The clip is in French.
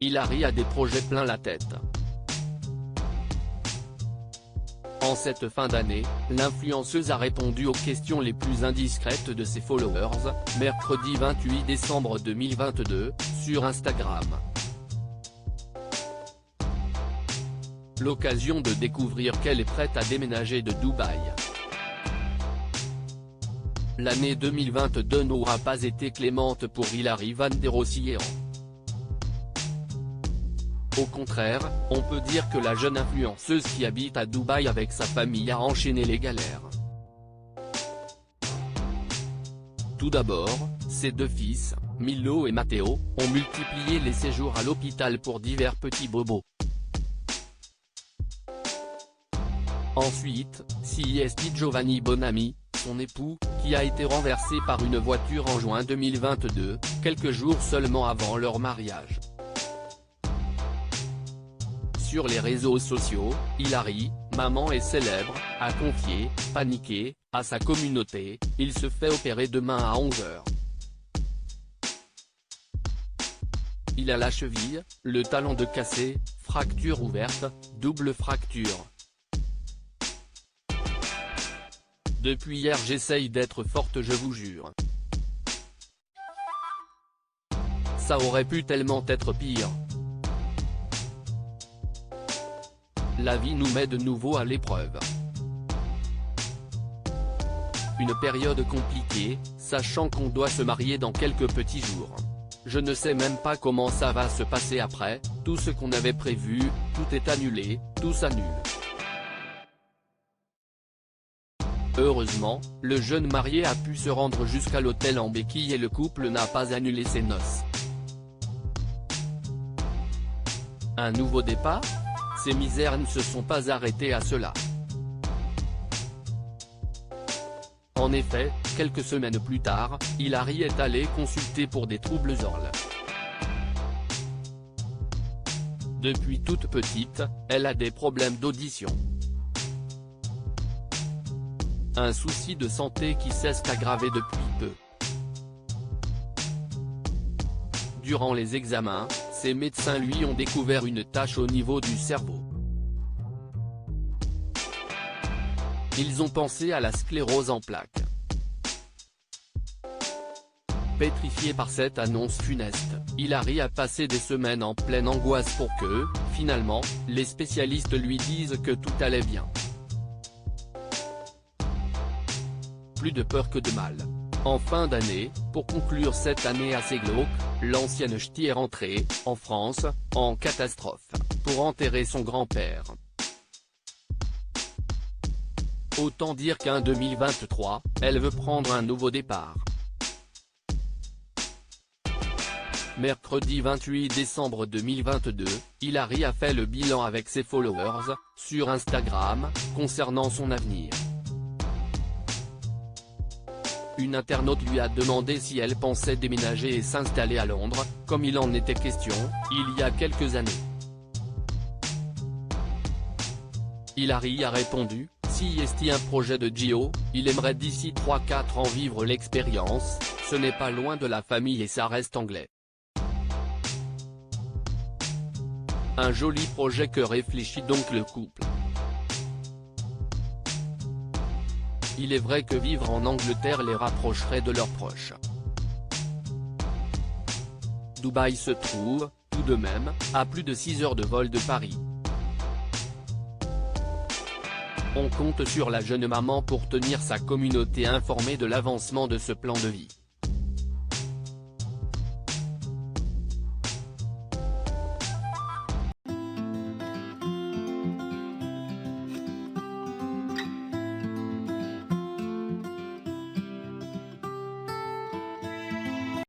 Hilary a des projets plein la tête. En cette fin d'année, l'influenceuse a répondu aux questions les plus indiscrètes de ses followers, mercredi 28 décembre 2022, sur Instagram. L'occasion de découvrir qu'elle est prête à déménager de Dubaï. L'année 2022 n'aura pas été clémente pour Hilary van der Ossière. Au contraire, on peut dire que la jeune influenceuse qui habite à Dubaï avec sa famille a enchaîné les galères. Tout d'abord, ses deux fils, Milo et Matteo, ont multiplié les séjours à l'hôpital pour divers petits bobos. Ensuite, CST Giovanni Bonami, son époux, qui a été renversé par une voiture en juin 2022, quelques jours seulement avant leur mariage. Sur les réseaux sociaux, Hilary, maman et célèbre, a confié, paniqué, à sa communauté, il se fait opérer demain à 11h. Il a la cheville, le talon de cassé, fracture ouverte, double fracture. Depuis hier j'essaye d'être forte, je vous jure. Ça aurait pu tellement être pire. La vie nous met de nouveau à l'épreuve. Une période compliquée, sachant qu'on doit se marier dans quelques petits jours. Je ne sais même pas comment ça va se passer après, tout ce qu'on avait prévu, tout est annulé, tout s'annule. Heureusement, le jeune marié a pu se rendre jusqu'à l'hôtel en béquille et le couple n'a pas annulé ses noces. Un nouveau départ ? Ces misères ne se sont pas arrêtées à cela. En effet, quelques semaines plus tard, Hilary est allée consulter pour des troubles orales. Depuis toute petite, elle a des problèmes d'audition. Un souci de santé qui s'est aggravé depuis peu. Durant les examens, ses médecins lui ont découvert une tache au niveau du cerveau. Ils ont pensé à la sclérose en plaques. Pétrifié par cette annonce funeste, Hilary a passé des semaines en pleine angoisse pour que, finalement, les spécialistes lui disent que tout allait bien. Plus de peur que de mal. En fin d'année, pour conclure cette année assez glauque, l'ancienne ch'ti est rentrée, en France, en catastrophe, pour enterrer son grand-père. Autant dire qu'en 2023, elle veut prendre un nouveau départ. Mercredi 28 décembre 2022, Hilary a fait le bilan avec ses followers, sur Instagram, concernant son avenir. Une internaute lui a demandé si elle pensait déménager et s'installer à Londres, comme il en était question, il y a quelques années. Hilary a répondu, si est un projet de Gio, il aimerait d'ici 3-4 ans vivre l'expérience, ce n'est pas loin de la famille et ça reste anglais. Un joli projet que réfléchit donc le couple. Il est vrai que vivre en Angleterre les rapprocherait de leurs proches. Dubaï se trouve, tout de même, à plus de 6 heures de vol de Paris. On compte sur la jeune maman pour tenir sa communauté informée de l'avancement de ce plan de vie.